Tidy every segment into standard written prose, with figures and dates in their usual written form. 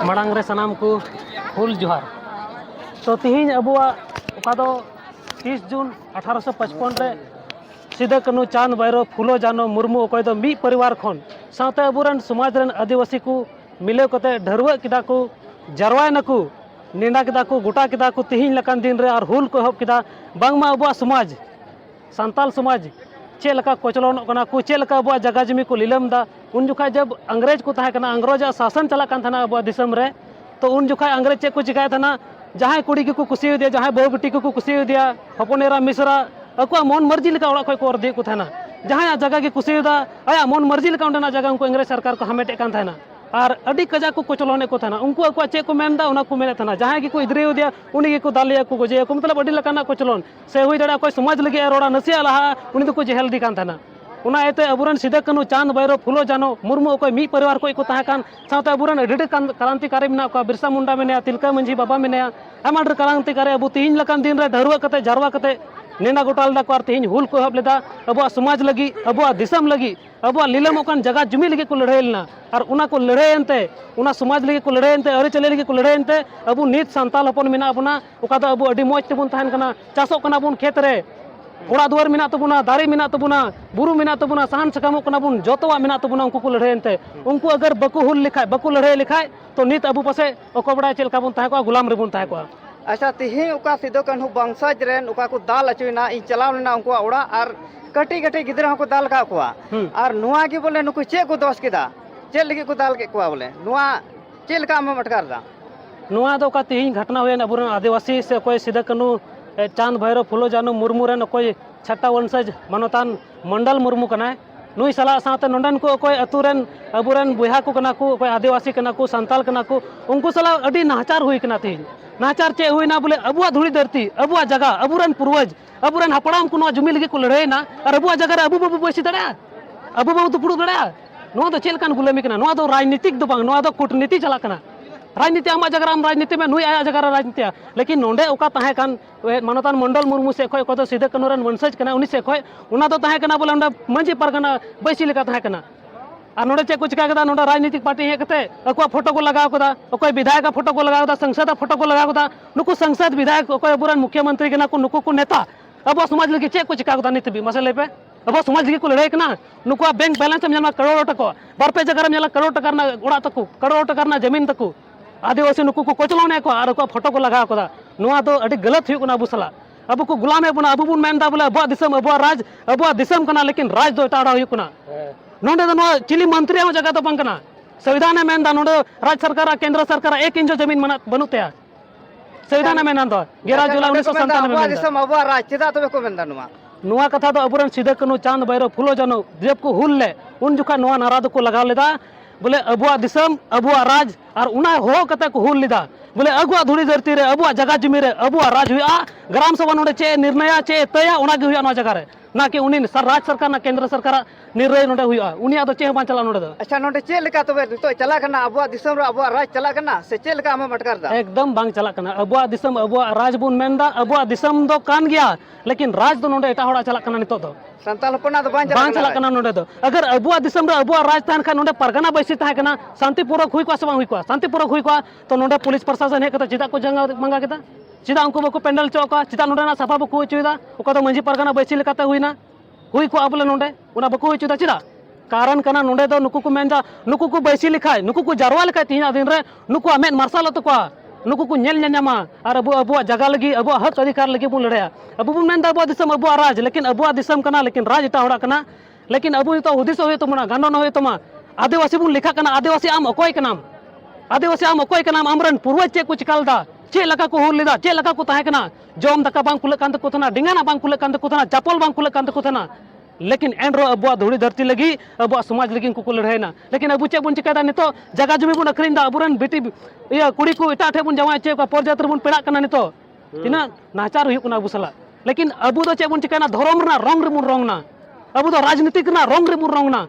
मांग रे सनाम को हुल जोहार। तो तिहिन अबुआ ओका दो 30 जून 1855 रे सिदा कानू चांद भैरव फुलो जानो मुर्मू ओकय दो मी परिवार खन साथे अबुरन समाज रन आदिवासी को मिले कते ढरवा किदा को जरवाय नकु नेंडा किदा को गोटा किदा को तिहिन लकान दिन रे और हुल को हब किदा बांगमा अबुआ समाज सांताल समाज चे लका कोचलोन कना को चे लका अबुआ जगह जमी को लिलम दा उन जुखा जब अंग्रेज को ताहे कना अंग्रेज शासन चला कान थाना अबुआ दिसम रे तो उन जुखा अंग्रेज चे को चिकाय थाना जहां कुड़ी को कुसी दिया जहां बहु बेटी को कुसी दिया हपनेरा मिसरा अको मन मर्जी लेका ओड़ा को दे को थाना जहां जगह की कुसी दा आया मन मर्जी लेका उंडना जगह उनको अंग्रेज सरकार को हमेटे कान थाना और अड़ी कजा को कोचलोने को थाना उनको अको चे को मेनदा उना को मेने थाना जहां की को इदरे दिया उनी को दालिया को गोजे को मतलब अड़ी लकाना कोचलोन से हुई दड़ा कोई समाज लगे रोड़ा नसिया लहा उनी तो को जेहल दी कान थाना उना एते अबुरन सिदा कानू चांद भैरव फुलो जानो मुर्मू कोई मी परिवार कोई को ताहे कान साथे अबुरन अडी क्रांतिकारी मेना को बिरसा मुंडा मेने तिलका मंझी बाबा मेने आमाडर क्रांतिकारी अबु तीन लकान दिन रे ढरवा कते जारवा कते नेना गोटाल दा को और तीन हुल को हब लेदा अबुआ समाज लगी अबुआ दिसम लगी अबुआ लीलम ओकन जगह जुमी लगी को लड़ाईलना और उना को लड़ाईनते उना समाज लगी को लड़ाईनते अरे चले लगी को लड़ाईनते अबु नीत सांताल हपन मेना अबुना ओका दो अबु अडी मोज तेबुन ताहन कना चासो कना बुन खेत रे ओड़ा दुआर मेना तबुना दारे मेना तबुना बुरु मेना तबुना साहन सकामो कना बुन जोतवा मेना तबुना उनको को लड़ाईनते उनको अगर बकु हुल लिखाय बकु लड़ाई लिखाय तो नीत अबु पासे ओको बड़ा चेलका बुन ताहे को गुलाम रे बुन ताहे को अच्छा तिही उका सिदो कान्हू बंसज रेन उका को दाल अचुना इन चलाव लेना उनको ओड़ा और कटी कटी गिदरा को दाल का कुआ और नुआ की बोले नुकु चे को दोष किदा चे लगी को दाल के कुआ बोले नुआ चेल का में मटकार दा नुआ दो का तिही घटना हुए अबुरन आदिवासी से कोई सिदा कानू चांद भैरव फुलो जानो मुर्मू रेन कोई छट्टा वंशज मनोतान मंडल मुर्मू कना नुई सला साथे नोंडन को कोई अतुरन अबुरन बुहा को कना को कोई आदिवासी कना को संताल कना को उनको सला अडी नाचार हुई कना तिही नाचार चे हुई ना बोले अबुआ धुड़ी धरती अबुआ जगह अबुरन पूर्वज अबुरन हपड़ाम को नो जुमी लगी को लड़ाई ना और अबुआ जगह अबु बाबू बैसी दड़ा अबु बाबू दुपुड़ दड़ा नो दो चेल कान गुलामी कना नो दो राजनीतिक दो बांग नो दो कूटनीति चला कना राजनीति आमा जगह आम राजनीति में नुई आया जगह राजनीति लेकिन नोंडे ओका ताहे कान मानोतान मंडल मुर्मू से खोय को तो सीधे कनुरन वंशज कना उनी से खोय उना दो ताहे कना बोले मंजी परगना बैसी लेका ताहे कना और नोडे चे कुछ क्या नोडे राजनीतिक पार्टी हे कते अको फोटो को लगाव कदा अको विधायक का फोटो को लगाव कदा संसद फोटो को लगाव कदा नुकु संसद विधायक अको बुरन मुख्यमंत्री के ना को नुकु को नेता अब समाज लगी चे कुछ क्या कदा नित भी मसले पे अब समाज लगी को लड़ाई कना नुकु बैंक बैलेंस में जमा करोड़ टका बरपे जगह में करोड़ टका ना उड़ा तकु करोड़ टका ना जमीन तकु आदिवासी नुकु को कोचलोने को और अको फोटो को लगाव कदा नुआ दो अडी गलत हुई कना अबु सला अब को गुलाम है बुना अबु बुन मेनदा बोले अबुआ दिसम अबुआ राज अबुआ दिसम कना लेकिन राज दो एटाड़ा हुई कना नोंडे दो चिली मंत्री हो जगह तो पंकना संविधान में मेनदा नोंडे राज्य सरकार केंद्र सरकार 1 इंच जमीन मना बनुते संविधान में मेनदा 11 जुलाई 1997 में दिसम अबुआ राज चिदा तबे को मेनदा नुआ नुआ कथा दो अबुरन सिदा कानू चांद भैरव फुलो जानो जब को हुल ले उन जुखा नुआ नारा को लगाव लेदा बोले अबुआ दिसम अबुआ राज और उना हो कते को हुल लेदा बोले अगुआ धुड़ी धरती रे अबुआ जगह जमी रे अबुआ राज हुआ ग्राम सभा नोडे चे निर्णय चे तया उना गे हुआ नो जगह रे ना कि उनी सर राज्य सरकार ना केंद्र सरकार निर्णय नोडे हुआ उनिया दो चे बा चला नोडे दो अच्छा नोडे चे लेका तबे तो चला कना अबुआ दिसम रे अबुआ राज चला कना से चे लेका हम मटकार दा एकदम बांग चला कना अबुआ दिसम अबुआ राज बुन मेनदा अबुआ दिसम दो कान गया लेकिन राज दो नोडे एटा होड़ा चला कना नितो दो संताल हपना दो बांग चला कना नोडे दो अगर अबुआ दिसम रे अबुआ राज तान खा नोडे परगना बैसी ताहे कना शांतिपूर्वक हुई को से हुई को शांतिपूर्वक हुई को तो नोडे पुलिस प्रशासन हे कता चिदा को जंगा मंगा केता चिदा उनको बको पेंडल चौका चिदा नोडे ना सफा बको चुइदा ओका तो मंजी परगना बैसी लेकाते हुईना हुई को अबले नोडे उना बको हुई चुइदा चिदा कारण कना नोडे दो नुकु को मेनदा नुकु को बैसी लिखाय नुकु को जारवा लिखाय तीन दिन रे नुकु अमेन मार्शल तो को नुकु को नेल न्यामा और अबुआ जगह लगी अबुआ हक अधिकार लगी बुन लड़ाया अबु बुन मेनदा अबुआ दिसम अबुआ राज लेकिन अबुआ दिसम कना लेकिन राज एटा होड़ा कना लेकिन अबु तो हुदिस होय तमना गानो न होय तमा आदिवासी बुन लिखा कना आदिवासी आम अकोय कनाम आदिवासी आम अकोय कनाम आमरन पूर्वज चे कुछ कालदा चे लका को हुल लेदा चे लका को ताहे कना जोम दका बांग कुल कांद को थना डिंगाना बांग कुल कांद को थना चपल बांग कुल कांद को थना लेकिन एनरो अबुआ धुड़ी धरती लगी अबुआ समाज लगी को लड़ाईना लेकिन अबु चे बुन चिकादा नितो जगह जमी बुन अखरिन दा अबुरन बेटी या कुड़ी को एटा ठे बुन जमा चे को परजातर बुन पेड़ा कना नितो तिना नाचार हुई कना अबु सला लेकिन अबु दो चे बुन चिकाना धर्म ना रंग रे बुन रंग ना अबु दो राजनीतिक ना रंग रे बुन रंग ना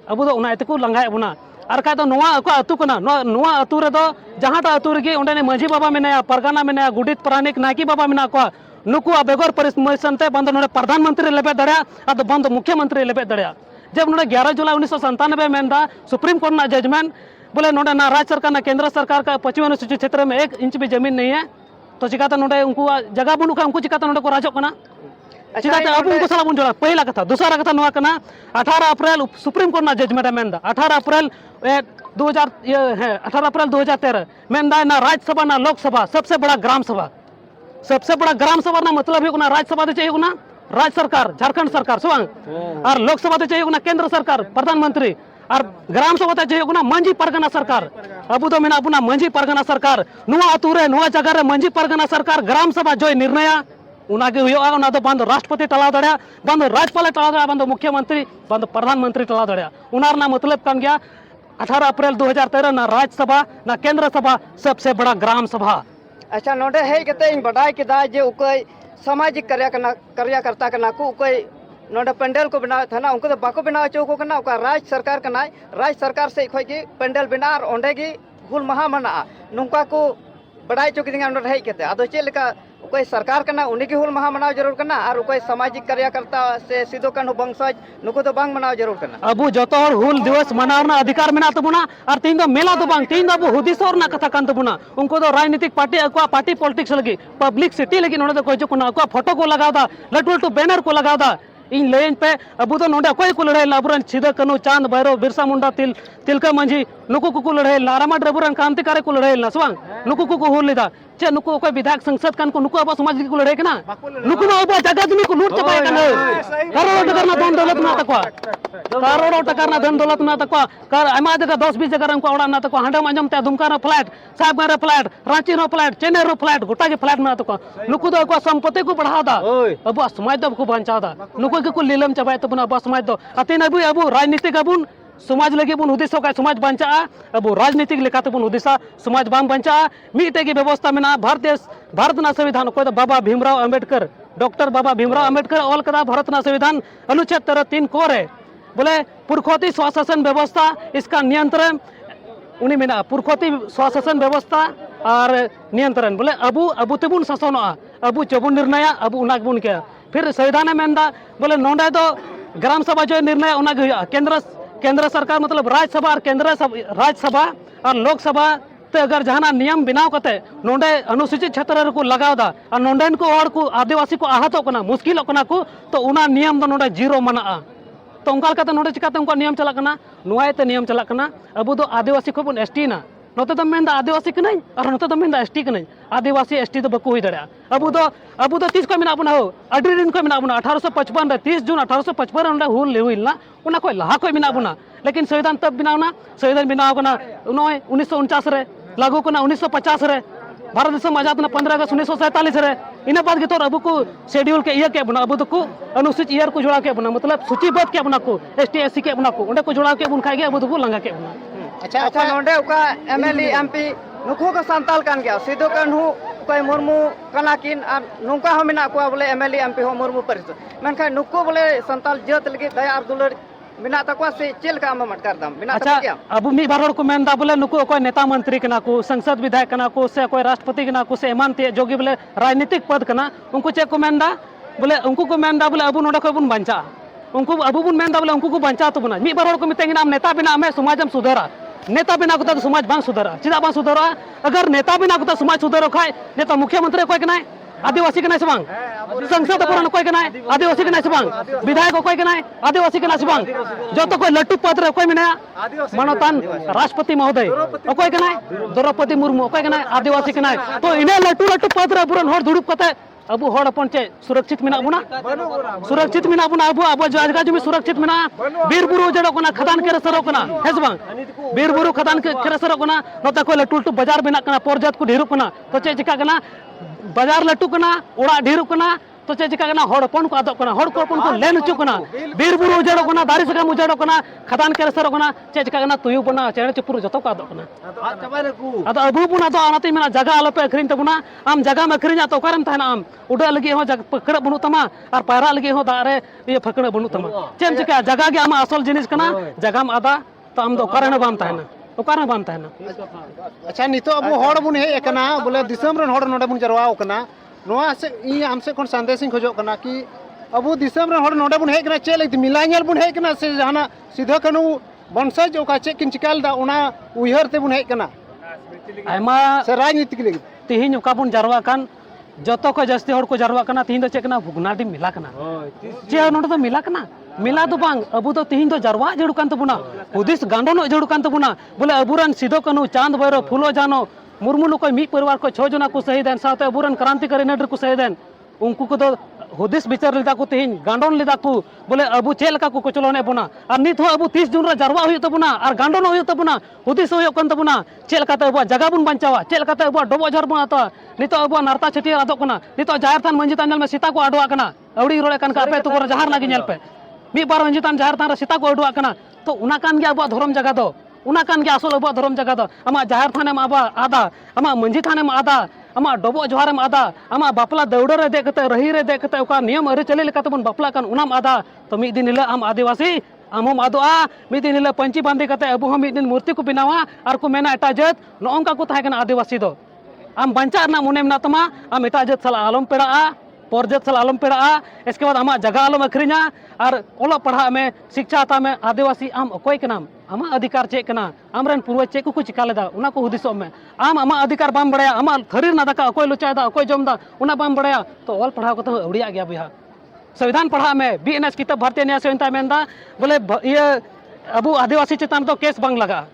अबु दो उना एतको लंगाय बुना और का तो नोआ अको अतु कना नोआ अतु रे दो जहाटा अतु रे ओंडे मांझी बाबा मेना परगना मेना गुडित प्राणिक नाकी बाबा मेना को नुकु बेगर परिसमते बंद नोडे प्रधानमंत्री लेबे दड़िया अद बंद मुख्यमंत्री लेबे दड़िया जब नोडे 11 जुलाई 1997 में मेनदा सुप्रीम कोर्ट ना जजमेंट बोले नोडे ना राज्य सरकार ना केंद्र सरकार का 25 अनुसूचित क्षेत्र में 1 इंच भी जमीन नहीं है तो चिकाते नोडे उनको जगह बनु का उनको चिकाते नोडे को राजो कना चिकाते अब उनको सलाह बन जोड़ा पहला कथा दूसरा कथा नोआ कना 18 अप्रैल सुप्रीम कोर्ट ना जजमेंट मेंदा 18 अप्रैल 2013 मेंदा ना राज्यसभा ना लोकसभा सबसे बड़ा ग्राम सभा ना मतलब है राज्यसभा तो चाहिए ना राज्य सरकार झारखंड सरकार सुबह और लोकसभा तो चाहिए ना केंद्र सरकार प्रधानमंत्री और ग्राम सभा तो चाहिए ना मांझी परगना सरकार अब तो मेना अपना मांझी परगना सरकार नुआ अतुरे नुआ जगह रे मांझी परगना सरकार ग्राम सभा जो निर्णय उनागे हुआ उना तो बंद राष्ट्रपति टला दड़िया बंद राज्यपाल टला दड़िया बंद मुख्यमंत्री बंद प्रधानमंत्री टला दड़िया उनार ना मतलब कान गया 18 अप्रैल 2013 ना राज्यसभा ना केंद्र सभा सबसे बड़ा ग्राम सभा। अच्छा नोडे है कते इन बड़ाई किदा जे उकई सामाजिक कार्यकर्ता कना को उकई नोडे पेंडल को बनाव था ना उनको तो बाको बनाव चौको कना उका राज्य सरकार कना राज्य सरकार से खोई की पेंडल बना और ओंडे की हुल महा मना नुका को बड़ाई चौकी दिंगा नोडे है कते आदो चेल का कोई सरकार कना उन्हीं की हुल महा मनाव जरूर करना और कोई सामाजिक कार्यकर्ता से सिदो कान्हू बंशज नुको तो बांग मनाव जरूर करना अबू जोतो हुल दिवस मनावना अधिकार मेना तबुना और तीन दो मेला तो बांग तीन दो हुदिसोर ना कथा कान तबुना उनको तो राजनीतिक पार्टी पॉलिटिक्स लगी पब्लिक सिटी लगी नोडे तो कोई जो कुना फोटो को लगावदा लटू लटू बैनर को लगावदा इन लेन पे अबू तो नोडे कोई को लड़ाई अबुरन सिदो कान्हू चांद भैरव बिरसा मुंडा तिलका मांझी नुको को लड़ाई नारामा ड्रेबुरन क्रांतिकारी को लड़ाई ना सुबह नुको को हुल लेदा चे नुको कोई विधायक संसद कान को नुको अब समाज को लड़ाई कना नुको ना अब जगह जमी को लूट चपाए कना करोड़ों टका ना धन दौलत ना तकवा करोड़ों टका ना धन दौलत ना तकवा कर आमा जगह 10-20 जगह रंग को ओड़ा ना तकवा हांडा मांजम ते दुमका रो फ्लैट साहब रो फ्लैट रांची रो फ्लैट चेन्नई रो फ्लैट गोटा के फ्लैट ना तकवा नुको तो को संपत्ति को बढ़ा दा अब समाज दो को बंचा दा नुको के को लीलम चपाए तो अब समाज दो अतिन अब राजनीतिक अबुन समाज लगे बुन उद्देश्य का समाज बंचा अब राजनीतिक लेखाते बुन उद्देश्य समाज बांग बंचा मीटे की व्यवस्था में ना भारत ना संविधान कोई तो बाबा भीमराव अंबेडकर डॉक्टर बाबा भीमराव अंबेडकर ऑल कदा भारत ना संविधान अनुच्छेद 3 कोर है बोले पुरखोती स्वशासन व्यवस्था इसका नियंत्रण उन्हीं में ना पुरखोती स्वशासन व्यवस्था और नियंत्रण बोले अबू तेबुन शासन अबू चबुन निर्णय अबू उनाग बुन के फिर संविधान में बोले नोंडे तो ग्राम सभा जो निर्णय उनाग केंद्र सरकार मतलब राज्यसभा और राज्यसभा और लोकसभा ते अगर जहाना नियम बनाव कते नोंडे अनुसूचित क्षेत्र को लगावदा और नोंडेन को और को आदिवासी को आहतो कना मुश्किल कना को तो उना नियम दो नोंडे जीरो मना तो उनका कते नोंडे चिकाते उनका नियम चला कना नुआयते नियम चला कना अब दो आदिवासी को बन एसटी ना नोते तो मेंदा आदिवासी कनै और नोते तो मेंदा एसटी कनै आदिवासी एसटी तो बको हुई दड़ा अब तो 30 को मिना अपना हो अड्री दिन को मिना अपना 1855 रे 30 जून 1855 रे हुल ले हुइल ना उना कोई लहा को मिना अपना लेकिन संविधान तब बनावना संविधान बनाव कना 1949 रे लागू कना 1950 रे भारत देश आजाद ना 15 अगस्त 1947 रे इना बाद के तो अब को शेड्यूल के इयर के बना अब तो को अनुसूचित ईयर को जोड़ा के बना मतलब सूचीबद्ध के बना को एसटी एससी के बना को उंडे को जोड़ा के बुन खाई गया अब तो को लंगा के बना अच्छा नोंडे उका एमएलए एमपी नुको को संताल कान गया सिदो कान्हू कोई मुर्मू कना किन नुका हो मिना को बोले एमएलए एमपी हो मुर्मू परिषद मेनखा नुको बोले संताल जत लगे दया और दुलर बिना तकवा से चेल का मटकार दाम बिना अच्छा क्या अब मी बार को मेनदा बोले नुको कोई नेता मंत्री कना को संसद विधायक कना को से कोई राष्ट्रपति कना को से एमान ते जोगी बोले राजनीतिक पद कना उनको चे को मेनदा बोले उनको को मेनदा बोले अब नोडा को बुन बंचा उनको अब बुन मेनदा बोले उनको को बंचा तो बुना मी बार को मितेंगे नाम नेता बिना में समाजम सुधारा नेता बिना को तो समाज बांग सुधारा चिदा बांग सुधारा अगर नेता बिना को तो समाज सुधारो खाए नेता मुख्यमंत्री कोई कनाय आदिवासी कनाय सबांग संसद पुरान कोई कनाय आदिवासी कनाय सबांग विधायक कोई कनाय आदिवासी कनाय सबांग जो तो कोई लट्टू पद रे कोई मिना मानवतान राष्ट्रपति महोदय कोई कनाय द्रौपदी मुर्मू कोई कनाय आदिवासी कनाय तो इने लट्टू पद रे पुरान हर दुड़ुप कते अब हड़ अपन चे सुरक्षित मिना बुना सुरक्षित मिना बुना अब जायगा जमी सुरक्षित मिना बीर बुरु जड़ो कना खदान के रसरो कना हेस बांग बीर बुरु खदान के रसरो कना नोता कोई लटू लटू बाजार बिना कना पोरजात को ढेरू कना तो चे चिका कना बाजार लटू कना ओड़ा ढेरू कना तो चे चिका कना हड़ अपन को आदो कना हड़ को अपन को लेन चु कना बीर बुरु जड़ो कना दारी सका मुजड़ो कना खदान के रसरो कना चे चिका कना तुयु बना चेड़े चुपुरु जतो का आदो कना अद अबु बुना तो आनाती मेना जगह आलोपे अखरिन तबुना आम जगह में अखरिन तो करम तहना आम उड़ा लगी हो जग पकड़ बनु तमा और पायरा लगी हो दारे ये फकड़ बनु तमा चेम चिका जगह के आम असल जिनिस कना जगह में आदा तो आम दो करन बाम तहना ओकारा बाम तहना अच्छा नितो अब हड़ बुन हे एकना बोले दिसम रन हड़ नोडे बुन जरवाओ कना नोआ से ई हमसे कोन संदेशिंग खोजो कना कि अब दिसम रन हड़ नोडे बुन हे कना चेल मिला नेल बुन हे कना से जहाना सीधा कनु बंसाज ओका चेक किन चिकाल दा उना उयहर तेबुन हेज कना आयमा से राजनीतिक लगी तिहिन ओका बुन जारवा कान जतो को जस्ती हड़ को जारवा कना तिहिन दो चेक ना भुगनाडी मिला कना चे नोड दो मिला कना मिला दो बांग अबु दो तिहिन दो जारवा जड़ु कान तबुना हुदिस गांडोनो जड़ु कान तबुना बोले अबुरन सिदो कनु चांद भैरो फुलो जानो मुर्मू नुको मी परिवार को 6 जना को शहीदेन साथे अबुरन क्रांतिकारी नेडर को शहीदेन उनको को दो हुदिस विचार लेदा को तिहिन गांडोन लेदा को बोले अबु चेल का को कोचलोने बुना और नित हो अबु 30 जून रे जारवा हुई तबुना और गांडोन हुई तबुना हुदिस हुई कन तबुना चेल का अबु जगह बुन बंचावा चेल का अबु डबो झर बुन आता नित अबु नारता छटिया आदो कना नित जाहिर थान मंजी तान में सीता को अडवा कना अवड़ी रोले कन का पे तो जहार लागी नेल पे मी बार मंजी तान जाहिर थान सीता को अडवा कना तो उना कान गया अबु धर्म जगह दो उना कान गया असल अबु धर्म जगह दो अमा जाहिर थाने में अबा आदा अमा मंजी थाने में आदा अमा डबो जोहार में आदा अमा बापला दौड़ रे दे कते रही रे दे कते ओका नियम अरे चले लेका तबन बापला कान उनाम आदा तो मिद दिन हिला आम आदिवासी आम हम आदोआ मिद दिन हिला पंची बांधे कते अबु हम मिद दिन मूर्ति को बनावा और को मेना एटा जात नोंका को थाहे कना आदिवासी दो आम बंचा ना मुने में तमा आम एटा जात साला आलम पेड़ा परजत साल आलम पेड़ा इसके बाद आमा जगह आलम अखरीना और ओला पढ़ा में शिक्षा आता में आदिवासी आम अकोय के नाम आमा अधिकार चेक कना आमरन पूर्वज चेक को चिका लेदा उना को हुदिसो में आम आमा अधिकार बाम बड़ाया आमा थरीर ना दाका अकोय लुचायदा अकोय जमदा उना बाम बड़ाया तो ऑल पढ़ा को तो उड़िया गया बिहा संविधान पढ़ा में बीएनएस किताब भारतीय न्याय संहिता मेंदा बोले ये अबु आदिवासी चेतन तो केस बांग लगा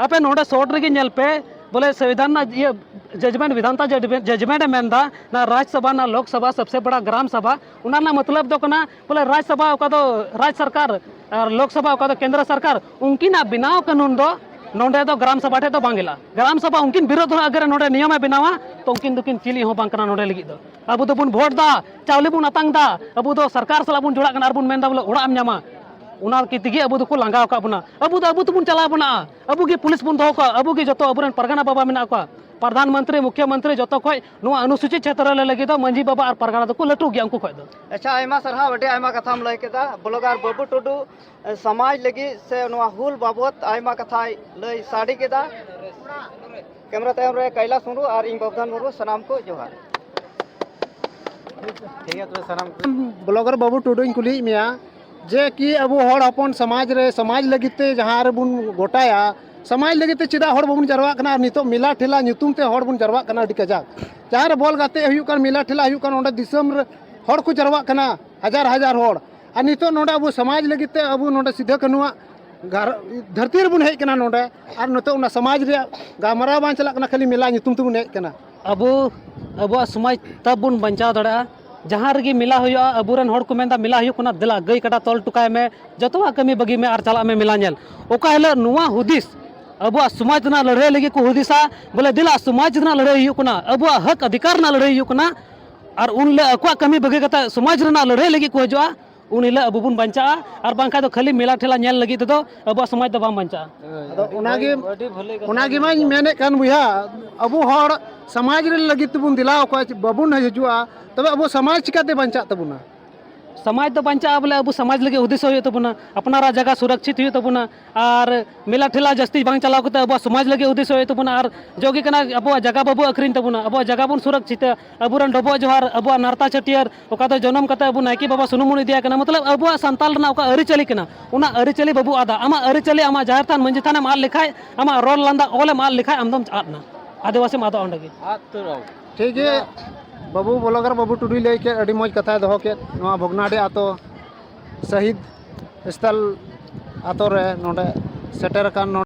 आपे नोडे सोट रेगी नेल पे बोले संविधान ना ये जजमेंट विधानता जजमेंट मेंदा ना राज्यसभा ना लोकसभा सबसे बड़ा ग्राम सभा उना ना मतलब दो कना बोले राज्यसभा का तो राज्य सरकार और लोकसभा का तो केंद्र सरकार उनकी ना बिनाव कानून दो नोडे दो ग्राम सभा ठे तो बांगिला ग्राम सभा उनकिन विरोध अगर नोडे नियम बिनावा तो उनकिन दुकिन चिली हो बांकना नोडे लगी दो अबु दो बुन वोट दा चावले बुन अतंग दा अबु दो सरकार सला बुन जोड़ा कना और बुन मेंदा बोले उड़ा am ᱧᱟᱢᱟ उना की तिगी अबु को लांगा का बुना अबु तो बुन चला बुना अबु की पुलिस बुन दो का अबु की जतो अबुरन परगना बाबा मेना का प्रधानमंत्री मुख्यमंत्री जतो कोई नुआ अनुसूचित क्षेत्र ले लगी दो मंजी बाबा और परगना दो को लटू गया उनको कोई दो अच्छा आयमा सरहा बटे आयमा कथाम लय केदा ब्लॉगर बाबू टुडू समाज लगी से नुआ हुल बाबत आयमा कथा लय साड़ी केदा कैमरा तयम रे कैला सुनरू और इन बबधान मुरु सलाम को जोहार ठीक है तो सलाम ब्लॉगर बाबू टुडू कुली मिया जे कि अबु हड़ अपन समाज रे समाज लगिते जहां रे बुन गोटाया समाज लगिते चिदा हड़ बुन जरवा कना नितो मिला ठेला ᱧᱩᱛᱩᱢ ते हड़ बुन जरवा कना अडी कजा जहां रे बॉल गाते हुयु कन मिला ठेला हुयु कन ओंडे दिसम रे हड़ को जरवा कना हजार हजार हड़ आ नितो नोडे अबु समाज लगिते अबु नोडे सिद्ध कनुआ धरती रे बुन हेज कना नोडे आर नितो उना समाज रे गामरा बान चला कना खाली मिला ᱧᱩᱛᱩᱢ ते बुन हेज कना अबु समाज तब बुन बंचाव दड़ा जहाँ रगी मिला हुआ अबुरन हड़ को मेंदा मिला हुआ कुना दिला गई कटा तोल टुकाय में जतवा कमी बगी में और चला में मिला नेल ओका हेले नुआ हुदिस अबुआ समाज ना लड़े लगी को हुदिसा बोले दिला समाज ना लड़े हुआ कुना अबुआ हक अधिकार ना लड़े हुआ कुना और उन ले अकवा कमी बगी कता समाज ना लड़े लगी को हजवा उन हिला अबु बुन बंचा और बांका तो खाली मेला ठेला नेल लगी तो अबुआ समाज तो बाम बंचा उनागी मा मेने कान बुया अबु हड़ समाज रे लगी तबुन दिला को बाबुन हजुआ तबे अबु समाज चिकाते बंचा तबुना समाज तो बंचा बोले अबु समाज लगे उद्देश्य हुई तबुना अपनारा जगह सुरक्षित हुई तबुना और मेला ठेला जस्ती बांग चलाव कते अबु समाज लगे उद्देश्य हुई तबुना और जोगी कना अबु जगह बाबू अखरीन तबुना अबु जगह बुन सुरक्षित अबुरन डबो जोहार अबु नारता छटियर ओका तो जन्म कते अबु नायकी बाबा सुनुमुन दिया कना मतलब अबु संताल ना ओका अरि चली कना उना अरि चली बाबू आदा आमा अरि चली आमा जाहिर थान मंजी थाने माल लिखाय आमा रोल लंदा ओले माल लिखाय आमदम आदना आदिवासी मादा ओंडगी ठीक है बाबू ब्लॉगर बाबू टुडू लय के अड़ी मौज कथा दहो के नवा भोगनाडे आतो शहीद स्थल आतो रे नोडे सेटर कान